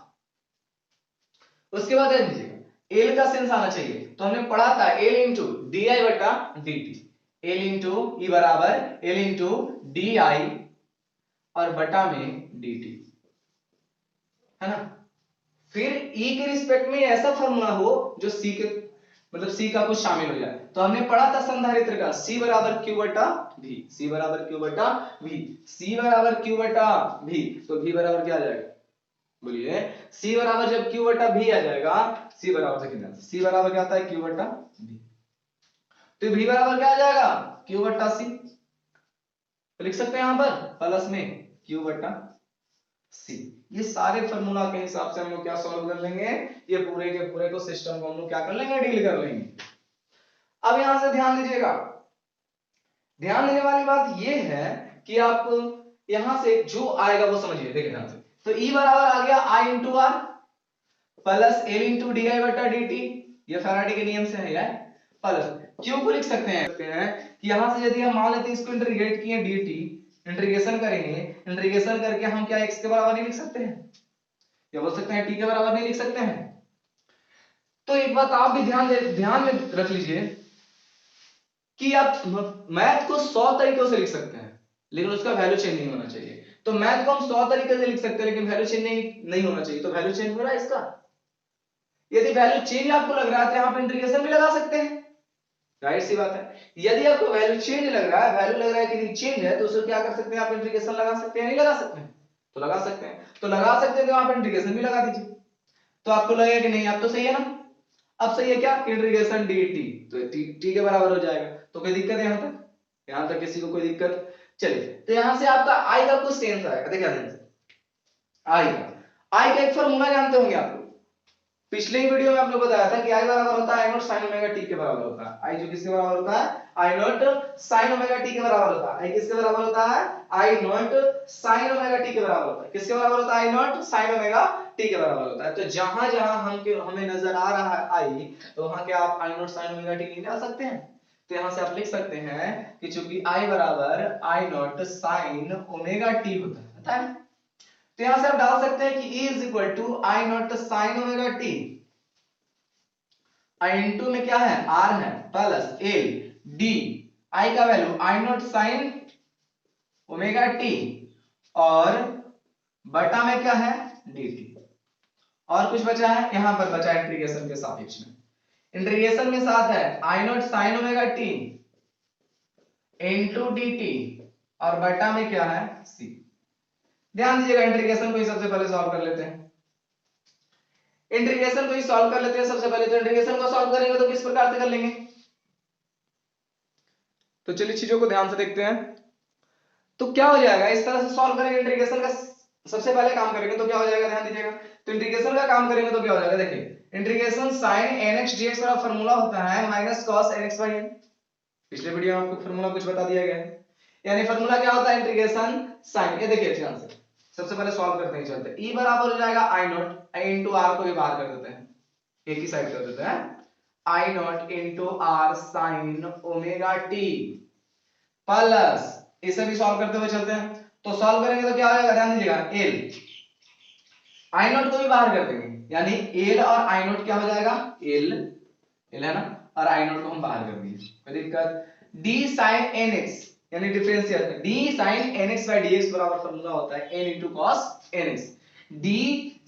S1: उसके बाद ध्यान दीजिएगा, L का सेंस आना चाहिए। तो हमने पढ़ा था L into di बटा dt, L into E बराबर L into di और बटा में dt, है ना? फिर E के रिस्पेक्ट में ऐसा फार्मूला हो जो C के मतलब C का कुछ शामिल हो जाए। तो हमने पढ़ा था संधारित्र का, C बराबर Q बटा V, C बराबर Q बटा V, C बराबर Q बटा V। तो V बराबर क्या आ जाएगा, बोलिए? C बराबर जब Q बटा V आ जाएगा, C बराबर से कितना, C बराबर क्या आता है, Q बटा V। तो V बराबर क्या आ जाएगा, Q बटा C। तो लिख सकते हैं यहां पर प्लस में Q बटा C। ये सारे फार्मूला के हिसाब से हम लोग क्या सॉल्व कर लेंगे, ये पूरे के पूरे को सिस्टम को हम लोग क्या कर लेंगे, डील कर लेंगे। अब यहां से ध्यान दीजिएगा, ध्यान देने वाली बात ये है कि आप यहां से जो आएगा वो समझिए, देखिए ध्यान से। तो E बराबर आ गया I into R plus L into di बटा dt, ये फैराडे के नियम से है यार, प्लस क्यू को लिख सकते हैं कि यहां से यदि हम मान लेते हैं इसको इंटीग्रेट किए dt, इंटीग्रेशन करेंगे, इंटीग्रेशन करके हम क्या x के बराबर नहीं लिख सकते हैं, क्या बोल सकते हैं t के बराबर नहीं लिख सकते हैं। तो एक बात आप भी ध्यान में रख लीजिए कि आप मैथ को 100 तरीकों से लिख सकते हैं लेकिन उसका वैल्यू चेंज नहीं होना चाहिए। तो मैथ को हम 100 तरीके से लिख सकते हैं लेकिन वैल्यू चेंज नहीं होना चाहिए। तो वैल्यू चेंज हो रहा है इसका, यदि वैल्यू चेंज आपको लग रहा है तो यहां पे इंटीग्रेशन भी लगा सकते हैं, राइट सी बात है। यदि आपको वैल्यू चेंज लग रहा है, वैल्यू लग रहा है कि नहीं चेंज है, तो उसको क्या कर सकते हैं आप, इंटीग्रेशन लगा सकते हैं, नहीं लगा सकते हैं, तो लगा सकते हैं। तो लगा सकते हैं तो आप इंटीग्रेशन भी लगा दीजिए, तो आपको लगेगा कि नहीं अब तो सही है ना। अब सही है क्या, इंटीग्रेशन dt, तो t के बराबर हो जाएगा। तो कोई दिक्कत है यहां तक किसी को कोई दिक्कत। चलिए तो यहां से आपका i का कुछ सेंस आएगा, देखिए ध्यान से i का एक फार्मूला जानते होंगे आप लोग, पिछले ही वीडियो में आप लोग बताया था कि i बराबर होता है i not sin omega t के बराबर होता है। i जो किसके बराबर होता है, i not sin omega t के बराबर होता है। i किसके बराबर होता है, i not sin omega t के बराबर होता है। किसके बराबर होता है, i not sin omega t के बराबर होता है। तो जहां जहां हमें नजर आ रहा है i, तो वहां क्या आप i not sin omega t नहीं डाल सकते हैं। तो यहां से आप लिख सकते हैं कि चूंकि i बराबर i not sin omega t होता है, तो यहां से आप डाल सकते हैं कि E is equal to I naught sine omega T, I into में क्या है R है, प्लस एल डी, आई का वैल्यू आई नॉट साइन ओमेगा टी और बटा में क्या है dt। और कुछ बचा है, यहां पर बचा इंटीग्रेशन के सापेक्ष में, इंटीग्रेशन में साथ है I naught sine omega t into dt और बटा में क्या है c। ध्यान दीजिएगा इंटीग्रेशन को ही सबसे पहले सॉल्व कर लेते हैं, इंटीग्रेशन को ही सॉल्व कर लेते हैं सबसे पहले। तो इंटीग्रेशन को सॉल्व करेंगे तो किस प्रकार से कर लेंगे, तो चलिए चीजों को ध्यान से देखते हैं। तो क्या हो जाएगा, इस तरह से सॉल्व करेंगे इंटीग्रेशन का, सबसे पहले काम करेंगे तो क्या हो जाएगा, ध्यान दीजिएगा। तो इंटीग्रेशन का काम करेंगे तो क्या हो जाएगा, देखिए इंटीग्रेशन sin nx dx का फार्मूला होता है minus cos nx by n। पिछले वीडियो में आपको फार्मूला कुछ बता दिया गया है, यानी फार्मूला क्या होता है इंटीग्रेशन sin, ये देखिए ध्यान से सबसे पहले सॉल्व करते हैं, चलते e बराबर हो जाएगा i नॉट इनटू r को भी बाहर कर देते हैं, एक ही साइड कर देते हैं, i not into r sin omega t plus इसे भी सॉल्व करते हुए चलते हैं। तो सॉल्व करेंगे तो क्या हो जाएगा, ध्यान दीजिएगा l, i नॉट को भी बाहर कर देंगे यानी l और i नॉट क्या हो जाएगा l है ना, और i नॉट को हम बाहर कर दिए, कोई दिक्कत। d sin nx यानी differential d sin nx by dx बराबर फार्मूला होता है n into cos nx, d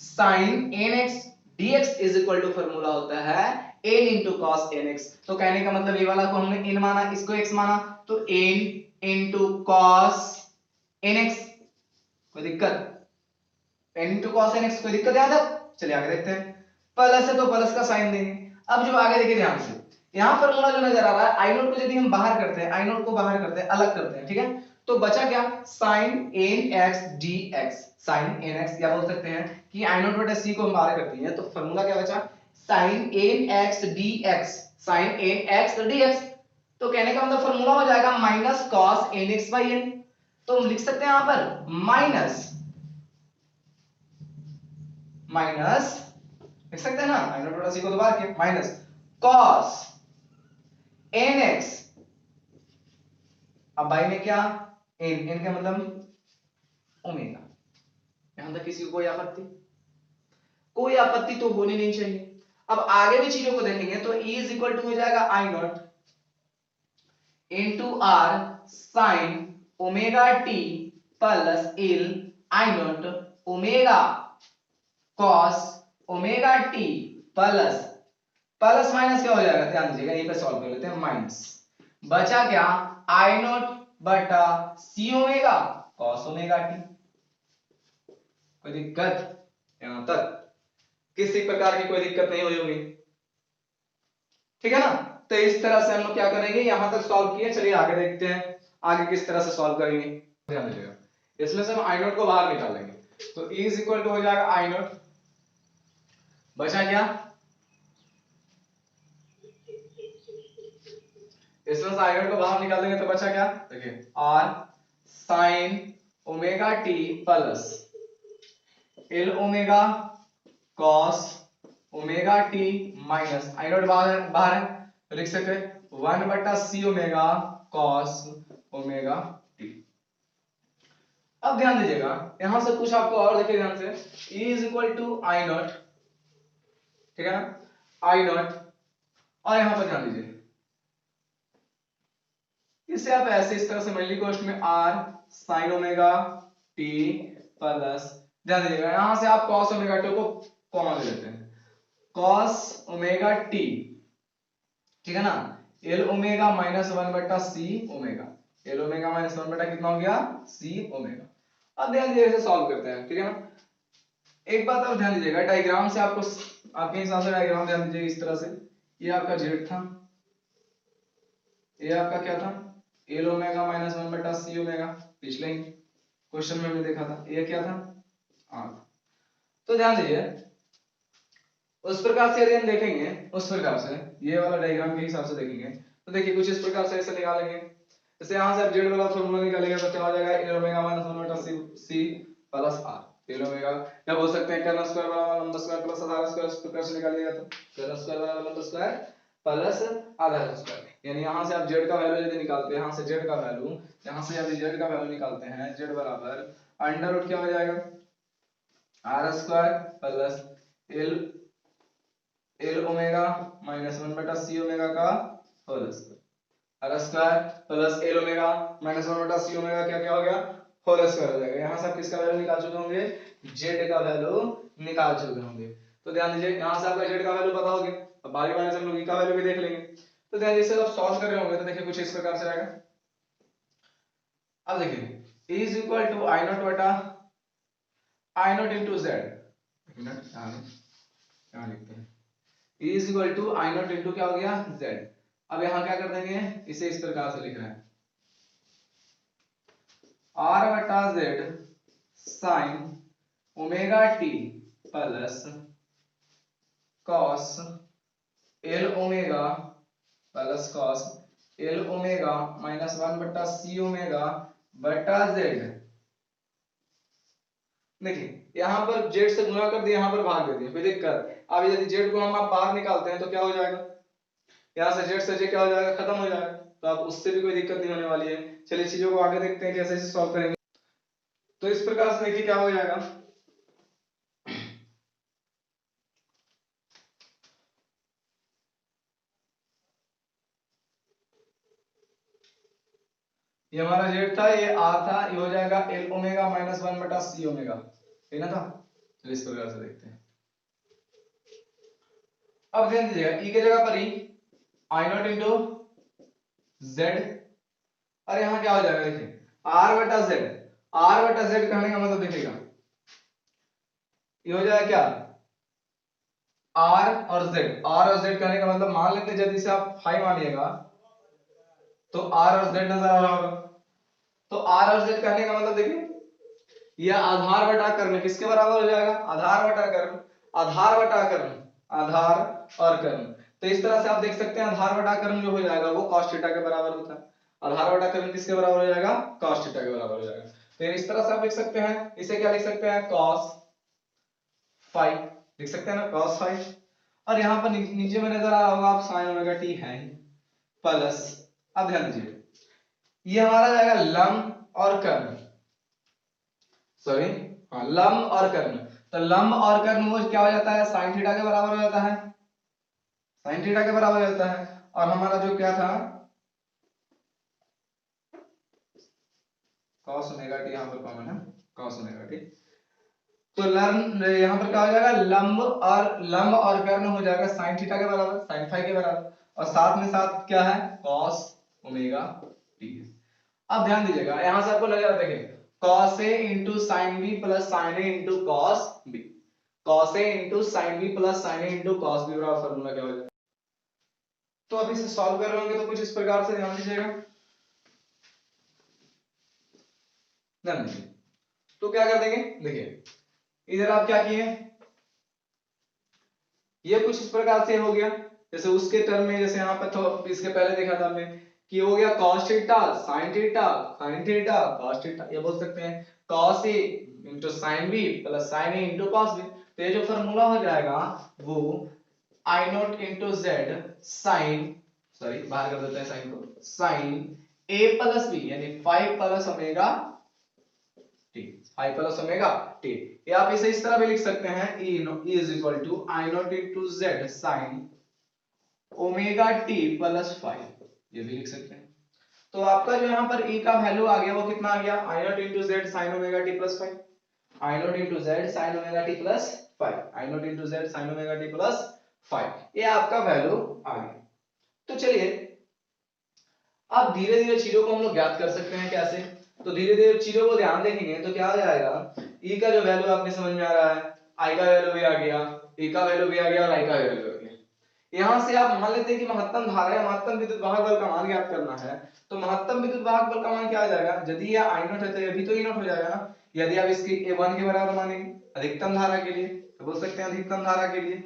S1: sin nx dx is equal to formula होता है n into cos nx। तो कहने का मतलब ये वाला को हमने n माना, इसको x माना, तो n into cos nx, कोई दिक्कत, n into cos nx, कोई दिक्कत यहां तक। चलिए आगे देखते हैं, प्लस है तो प्लस का साइन देंगे। अब जो आगे देखिए ध्यान से, यहां फार्मूला जो नजर आ रहा है आई नॉट को यदि हम बाहर करते हैं, आई नॉट को बाहर करते हैं, अलग करते हैं, ठीक है, तो बचा क्या sin nx dx, sin nx या बोल सकते हैं कि आई नॉट बटा c को हम बाहर कर दिए, तो फार्मूला क्या बचा sin nx dx, sin nx dx। तो कहने का मतलब फार्मूला हो जाएगा minus cos nx by n। तो हम लिख सकते हैं यहां पर माइनस लिख सकते हैं ना, आई नॉट बटा c को दोबारा के माइनस cos nx, अब बाई में क्या n का मतलब ओमेगा। यहां तक किसी को कोई आपत्ति तो होनी नहीं चाहिए। अब आगे भी चीजों को देखेंगे तो e इज इक्वल टू हो जाएगा I naught into R sine omega T plus L I naught omega cos omega T plus plus minus क्या हो जाएगा, ध्यान दीजिएगा यहीं पे सॉल्व कर लेते हैं, माइनस बचा क्या आई नॉट बटा C omega cos omega T. कोई दिक्कत यहां तक, किसी प्रकार की कोई दिक्कत नहीं हुई होगी, ठीक है ना। तो इस तरह से हम लोग क्या करेंगे, यहां तक सॉल्व किए, चलिए आगे देखते हैं आगे किस तरह से सॉल्व करेंगे। ध्यान दीजिएगा इसमें से हम आई नॉट को बाहर निकालेंगे, तो e इज इक्वल टू हो जाएगा आई नॉट, बचा क्या इसमें से आई नॉट को बाहर निकाल देंगे तो बचा क्या, देखिए r sin omega t plus l omega cos omega t minus I not बाहर है तो लिख सकते हैं 1/c omega cos omega T. अब ध्यान दीजिएगा, यहां से कुछ आपको और देखिए ध्यान से, E is equal to I naught, ठीक है ना, आई नॉट, और यहां पर ध्यान दीजिए, इसे आप ऐसे इस तरह से मेनली कॉस्ट में r sin omega t plus, ध्यान दीजिएगा यहां से आप cos ओमेगा t को कॉमन ले लेते हैं, cos ओमेगा t, ठीक है ना, l omega minus 1/c omega, l omega minus 1 बटा कितना हो गया c ओमेगा। अब ध्यान दीजिए इसे सॉल्व करते हैं, ठीक है ना। एक बात और ध्यान दीजिएगा, डायग्राम से आपको आपके हिसाब से डायग्राम ध्यान दीजिए इस तरह से, ये आपका z था, ये आपका क्या था, l omega minus 1/c omega, पिछले ही क्वेश्चन में हमने देखा था, ये क्या था r। तो ध्यान दीजिए उस प्रकार से यदि हम देखेंगे, उस प्रकार से ये वाला डायग्राम के हिसाब से देखेंगे तो देखिए कुछ इस प्रकार से ऐसे निकालेंगे, जैसे यहां से आप z वाला फार्मूला निकालेंगे तो क्या हो जाएगा, l omega minus 1/c plus r, l omega क्या बोल सकते हैं, कर्न स्क्वायर बराबर लंब स्क्वायर प्लस आधार स्क्वायर, इस प्रकार से निकालिएगा तो कर्न स्क्वायर बराबर लंब स्क्वायर प्लस आधार स्क्वायर, यानी यहां से आप z का वैल्यू यदि निकालते हैं, यहां से z का वैल्यू, यहां से यदि z का वैल्यू निकालते हैं, z बराबर अंडर रूट क्या हो जाएगा, r square plus l omega minus 1/c omega का whole square, r square plus l omega minus 1/c omega क्या क्या हो गया, होल स्क्वायर हो जाएगा। यहां से आप किसका वैल्यू निकाल चुके होंगे, z का वैल्यू निकाल चुके होंगे। तो ध्यान दीजिए यहां से आपका z का वैल्यू पता हो गया, अब बारी बारी से हम लोग e का वैल्यू भी देख लेंगे। तो ध्यान दीजिए आप सॉल्व कर रहे होंगे तो देखिए कुछ इस प्रकार से आएगा। अब देखिए e is equal to I naught बटा आई नॉट इंटू जेड, यहां लिखते हैं e is equal to I naught into क्या हो गया z। अब यहां क्या कर देंगे, इसे इस प्रकार से लिख रहे हैं r बटा z sine omega t plus cos l omega plus cos l omega minus 1/c omega बटा z। देखिए यहां पर z से गुणा कर दिया, यहां पर भाग दे दिया, कोई दिक्कत। अब यदि z को हम आप बाहर निकालते हैं तो क्या हो जाएगा, यहां से z से j क्या हो जाएगा, खत्म हो जाएगा, तो अब उससे भी कोई दिक्कत नहीं होने वाली है। चलिए चीजों को आगे देखते हैं कैसे इसे सॉल्व करेंगे। तो इस प्रकार से देखिए क्या हो जाएगा, ये हमारा z था, ये r था, ये हो जाएगा l omega minus 1/c omega, ठीक ना था। चलिए इस प्रकार से देखते हैं। अब ध्यान दीजिएगा e की जगह पर e आई नॉट इंटू z, और यहां क्या हो जाएगा, देखिए r बटा z, r बटा z कहने का मतलब देखिएगा ये हो जाएगा क्या, r और z कहने का मतलब, मान लेते यदि से आप 5 मानिएगा तो r और z नजर आ रहा होगा, तो r और z कहने का मतलब देखिए यह आधार बटा कर्ण किसके बराबर हो जाएगा, आधार बटा कर्ण, आधार बटा कर्ण, आधार और कर्ण। तो इस तरह से आप देख सकते हैं आधार बटा कर्ण जो हो जाएगा वो cos थीटा के बराबर होता है, आधार बटा कर्ण किसके बराबर हो जाएगा, cos थीटा के बराबर हो जाएगा। तो इस तरह से आप लिख सकते हैं, इसे क्या लिख सकते हैं, cos फाइ लिख सकते हैं ना, cos फाइ, और यहां पर नीचे में नजर आ रहा होगा आप sin ओमेगा t है प्लस, अब ध्यान दीजिए ये हमारा जाएगा लंब और कर्ण, सॉरी हाँ लंब और कर्ण, तो लंब और कर्ण वो क्या हो जाता है, sin थीटा के बराबर हो जाता है, sin थीटा के बराबर हो जाता है। और हमारा जो क्या था cos ओमेगा t, यहां पर कॉमन है cos ओमेगा t, तो लंब यहां पर क्या हो जाएगा, लंब और कर्ण हो जाएगा sin थीटा के बराबर, sin फाइ के बराबर, और साथ में साथ क्या है cos ओमेगा t। अब ध्यान दीजिएगा यहां से आपको नजर देखिए cos a into sin b plus sin a into cos b, cos a into sin b plus sin a into cos b बराबर फार्मूला क्या हो जाएगा। तो अभी इसे सॉल्व कर रहे होंगे तो कुछ इस प्रकार से ध्यान दीजिएगा, ध्यान दीजिए तो क्या कर देंगे, देखिए इधर आप क्या किए, ये कुछ इस प्रकार से हो गया, जैसे उसके टर्म में, जैसे यहाँ पर तो इसके पहले देखा था हमने कि हो गया cos theta sin theta sin theta cos theta, ये बोल सकते हैं cos a into sin b plus sin a into cos b। तो ये जो फार्मूला हो जाएगा वो i not into z sin, sorry बाहर कर देते हैं साइन को, साइन ए प्लस बी यानी 5 plus omega T, 5 plus omega T. या आप इसे इस तरह भी लिख सकते हैं E is equal to I naught into Z sine omega T plus 5, ये भी लिख सकते हैं। तो आपका जो यहाँ पर ई का वैल्यू आ गया वो कितना आ गया, I naught into Z sine omega T plus 5, I naught into Z sine omega T plus 5, I naught into Z sine omega T plus 5, ये आपका वैल्यू आ गया। तो चलिए अब धीरे धीरे चीजों को हम लोग ज्ञात कर सकते हैं कैसे, तो धीरे धीरे चीजों को ध्यान देखेंगे तो क्या आ जाएगा, ई का जो वैल्यू आपने समझ में आ रहा है, आई का वैल्यू भी आ गया, ए का वैल्यू भी आ गया और आई का वैल्यू आ गया। यहां से आप मान लेते हैं कि महत्तम धारा या महत्तम विद्युत वाहक बल का मान ज्ञात करना है, तो महत्तम विद्युत वाहक बल का मान क्या आ जाएगा, यदि ये आई नॉट है तो ये भी तो ई नॉट हो जाएगा ना। यदि आप इसकी a1 के बराबर मानेंगे अधिकतम धारा के लिए, तो बोल सकते हैं अधिकतम धारा के लिए,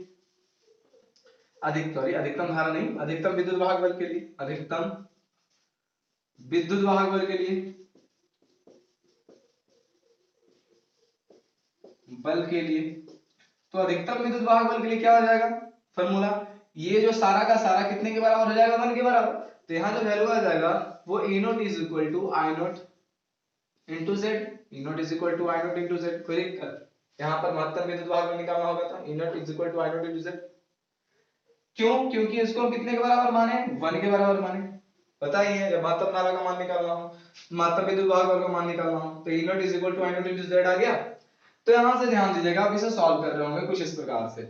S1: अधिकतम धारा नहीं, अधिकतम विद्युत वाहक बल के लिए, अधिकतम विद्युत वाहक बल के लिए, तो अधिकतम विद्युत वाहक बल के लिए क्या हो जाएगा फॉर्मूला, ये जो सारा का सारा कितने के बराबर हो जाएगा, 1 के बराबर। तो यहाँ जो वैल्यू आ जाएगा वो E naught is equal to I naught into Z, E naught is equal to I naught into Z. कोई दिक्कत, यहाँ पर महत्तम विद्युत वाहक बल निकालना होगा था, E naught is equal to I naught into Z. क्यों, क्योंकि इसको हम कितने के बराबर माने, 1 के बराबर माने। पता ही है जब महत्तम धारा का मान निकालना हो, महत्तम विद्युत वाहक बल का मान निकालना हो, तो E naught is equal to I naught into Z आ गया। तो यहां से ध्यान दीजिएगा, आप इसे सॉल्व कर रहे होंगे कुछ इस प्रकार से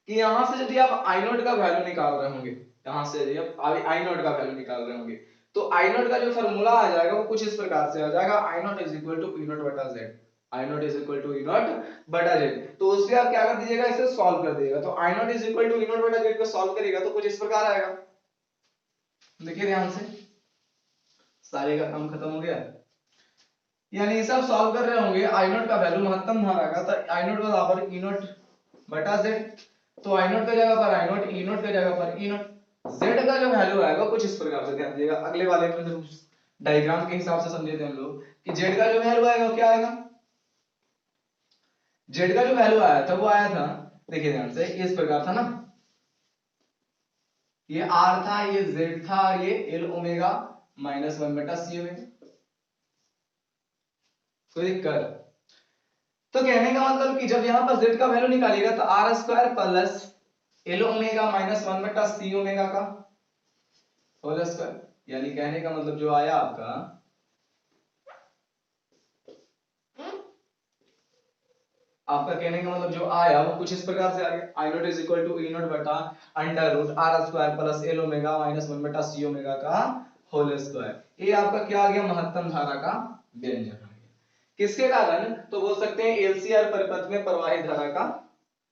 S1: कि यहां से यदि आप आई नॉट का वैल्यू निकाल रहे होंगे, यहां से यदि आप आई नॉट का वैल्यू निकाल रहे होंगे, तो आई नॉट का जो फार्मूला आ जाएगा वो कुछ इस प्रकार से आ जाएगा, I naught is equal to E naught बटा Z, I naught is equal to E naught बटा जेड। तो उससे आप क्या कर दीजिएगा, इसे सॉल्व कर दीजिएगा। तो I naught is equal to E naught बटा जेड को सॉल्व करेगा तो कुछ इस प्रकार आएगा, देखिए ध्यान से, सारे का काम खत्म हो गया। यानी सब सॉल्व कर रहे होंगे, आई नॉट का वैल्यू महत्तम धारा का, तो आई नॉट बराबर ई नॉट बटा जेड, तो आई नॉट का जगह पर आई नॉट, ई नॉट का जगह पर ई नॉट, जेड का जो वैल्यू आएगा कुछ इस प्रकार से, ध्यान दीजिएगा अगले वाले में जब डायग्राम के हिसाब से समझे थे हम लोग कि जेड का जो वैल्यू आएगा क्या आएगा, जेड का जो वैल्यू आया था वो आया था, देखिए ध्यान से, इस प्रकार था ना, ये आर था, ये जेड था, और ये एल ओमेगा माइनस 1 बटा सी ओमेगा। कोई दिक्कत, तो कहने का मतलब कि जब यहां पर z का वैल्यू निकालिएगा तो R square plus L omega minus 1 बटा सी ओमेगा का होल स्क्वायर, यानी कहने का मतलब जो आया आपका कहने का मतलब जो आया वो कुछ इस प्रकार से आ गया, I naught is equal to E naught बटा under root R square plus L omega minus 1 बटा सी ओमेगा का होल स्क्वायर। ये आपका क्या आ गया, महत्तम धारा का व्यंजक आ गया। किसके कारण, तो बोल सकते हैं एलसीआर परिपथ में प्रवाहित धारा का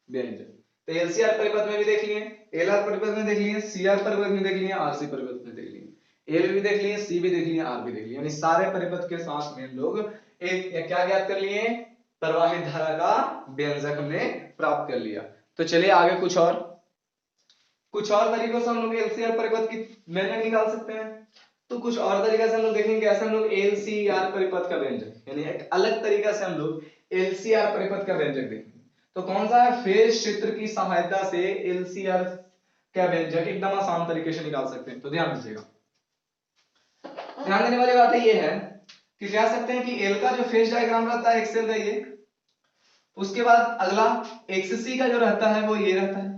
S1: व्यंजक। तो एलसीआर परिपथ में भी देख लिए, एलआर परिपथ में देख लिए, सीआर परिपथ में देख लिए, आरसी परिपथ में देख लिए, एल भी देख लिए, सी भी देख लिए, आर भी देख लिए, यानी सारे परिपथ के साथ में लोग एक क्या ज्ञात कर लिए, प्रवाहित धारा का व्यंजक हमने प्राप्त कर लिया। तो चलिए आगे कुछ और तरीकों से हम लोग एलसीआर परिपथ की व्यंजक निकाल सकते हैं। तो कुछ और तरीका से हम लोग देखेंगे कैसे हम लोग एलसीआर परिपथ का व्यंजक, यानी एक अलग तरीका से हम लोग एलसीआर परिपथ का व्यंजक देखेंगे। तो कौन सा है, फेज क्षेत्र की सहायता से एलसीआर का व्यंजक एकदम आसान तरीके से निकाल सकते हैं। तो ध्यान दीजिएगा, ध्यान देने वाली बात ये है कि कह सकते हैं कि एल का जो फेज डायग्राम रहता है एक्सेल का ये, उसके बाद अगला एक्ससी का जो रहता है वो ये रहता है,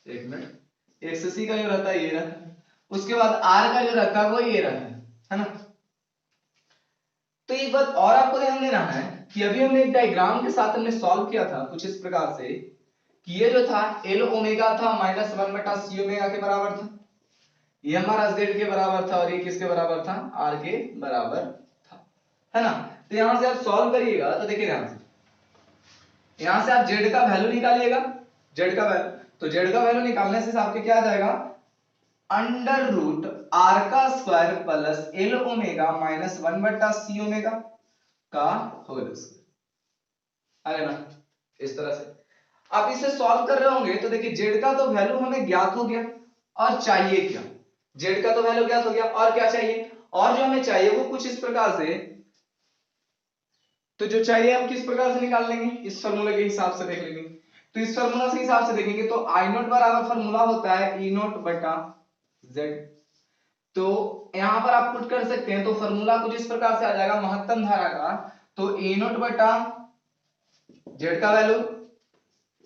S1: एक मिनट, एक्ससी का जो रहता है ये रहता है, उसके बाद आर का जो रहता है वो ये रहता है ना। तो एक बात और आपको ध्यान देना है कि अभी हमने एक डायग्राम के साथ हमने सॉल्व किया था कुछ इस प्रकार से कि ये जो था एल ओमेगा था माइनस 1 बटा सी ओमेगा के बराबर था, ये हमारा जेड के बराबर था, और ये किसके बराबर था, आर के बराबर था, है ना। तो यहां से आप सॉल्व करिएगा तो देखिए ध्यान से, यहां से आप जेड का वैल्यू निकालिएगा, जेड का वैल्यू, तो जेड का वैल्यू निकालने से आपके क्या आ जाएगा, अंडर रूट आर का square plus L omega minus 1 बटा सी ओमेगा का होल स्क्वायर, है ना। इस तरह से आप इसे सॉल्व कर रहे होंगे तो देखिए जेड का तो वैल्यू हमें ज्ञात हो गया, और चाहिए क्या, जेड का तो वैल्यू ज्ञात हो गया, और क्या चाहिए, और जो हमें चाहिए वो कुछ इस प्रकार से, तो जो चाहिए हम किस प्रकार से निकाल लेंगे, इस फॉर्मूले के हिसाब से देख लेंगे। तो इस फॉर्मूला के हिसाब से देखेंगे तो आई नोट बराबर फॉर्मूला होता है ई नोट बटा जेड। तो यहां पर आप पुट कर सकते हैं, तो फॉर्मूला कुछ इस प्रकार से आ जाएगा महत्तम धारा का, तो ई नोट बटा जेड का वैल्यू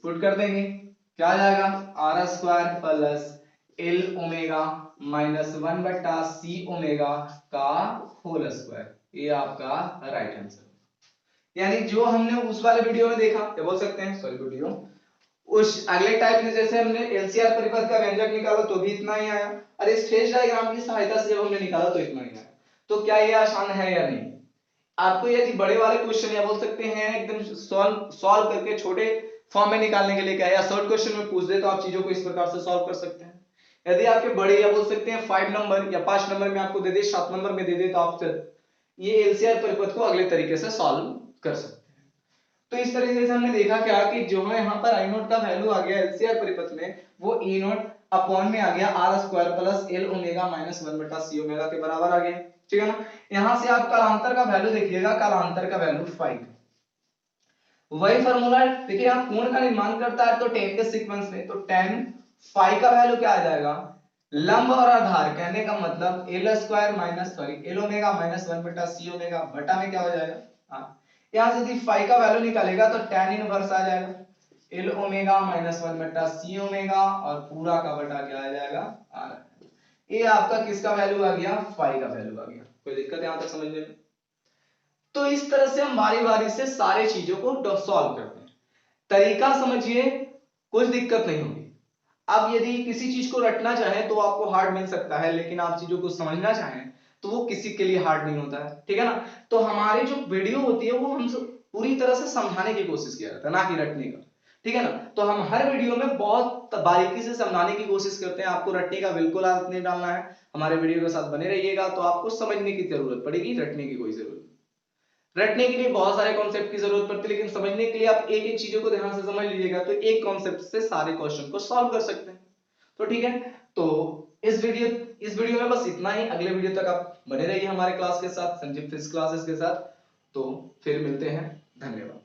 S1: पुट कर देंगे, क्या आ जाएगा R square plus L omega minus 1 बटा सी ओमेगा का होल स्क्वायर। ये आपका राइट आंसर, यानी जो हमने उस वाले वीडियो में देखा, क्या बोल सकते हैं सॉरी वीडियो, उस अगले टाइप में जैसे हमने एलसीआर परिपथ का व्यंजक निकाला तो भी इतना ही आया, और इस फेज डायग्राम की सहायता से जब हमने निकाला तो इतना ही आया। तो क्या ये आसान है या नहीं? आपको यदि बड़े वाले क्वेश्चन या बोल सकते हैं एकदम सॉल्व करके छोटे फॉर्म में निकालने के लिए क्या है, या शॉर्ट क्वेश्चन में पूछ दे तो आप चीजों को इस प्रकार से सॉल्व कर सकते हैं। यदि आपके बड़े या बोल सकते हैं 5 नंबर या 5 नंबर में आपको दे दे, 7 नंबर में दे दे, तो आप ये एलसीआर परिपथ को अगले तरीके से सॉल्व कर सकते हैं। तो इस तरीके से हमने देखा क्या कि जो है यहाँ पर आई नोट का वैल्यू आ गया एलसीआर परिपथ में, वो ई नोट अपॉन में आ गया R square plus L omega minus 1 बटा सी ओमेगा के बराबर आ गया, ठीक है ना। यहां से आप कालांतर का वैल्यू देखिएगा, कालांतर का वैल्यू 5, वही फॉर्मूला देखिए आप कोण का निर्माण करता है तो tan के सीक्वेंस में, तो tan फाई का वैल्यू क्या आ जाएगा, लंब और आधार कहने का मतलब L square minus sorry L omega minus 1 बटा सी ओमेगा बटा में क्या हो जाएगा, हाँ यहां से यदि फाई का वैल्यू निकालेगा तो tan इनवर्स आ जाएगा एल ओमेगा माइनस 1 बटा सी ओमेगा और पूरा का बटा क्या आ जाएगा आर। ये आपका किसका वैल्यू आ गया, फाई का वैल्यू आ गया। कोई दिक्कत यहां तक समझने में? तो इस तरह से हम बारी बारी से सारे चीजों को सॉल्व करते हैं, तरीका समझिए, कुछ दिक्कत नहीं होगी। अब यदि किसी चीज को रटना चाहें तो आपको हार्ड मिल सकता है, लेकिन आप चीजों को समझना चाहें तो वो किसी के लिए हार्ड नहीं होता है, ठीक है ना। तो हमारी जो वीडियो होती है वो हम पूरी तरह से समझाने की कोशिश किया जाता है, ना कि रटने का, ठीक है ना। तो हम हर वीडियो में बहुत बारीकी से समझाने की कोशिश करते हैं, आपको रटने का बिल्कुल आदत नहीं डालना है। हमारे वीडियो के साथ बने रहिएगा तो आपको समझने की जरूरत पड़ेगी, रटने की कोई जरूरत नहीं। रटने के लिए बहुत सारे कॉन्सेप्ट की जरूरत पड़ती है, लेकिन समझने के लिए आप एक एक चीजों को ध्यान से समझ लीजिएगा तो एक कॉन्सेप्ट से सारे क्वेश्चन को सॉल्व कर सकते हैं। तो ठीक है, तो इस वीडियो में बस इतना ही। अगले वीडियो तक आप बने रहिए हमारे क्लास के साथ, संजीव फिजिक्स क्लासेस के साथ। तो फिर मिलते हैं, धन्यवाद।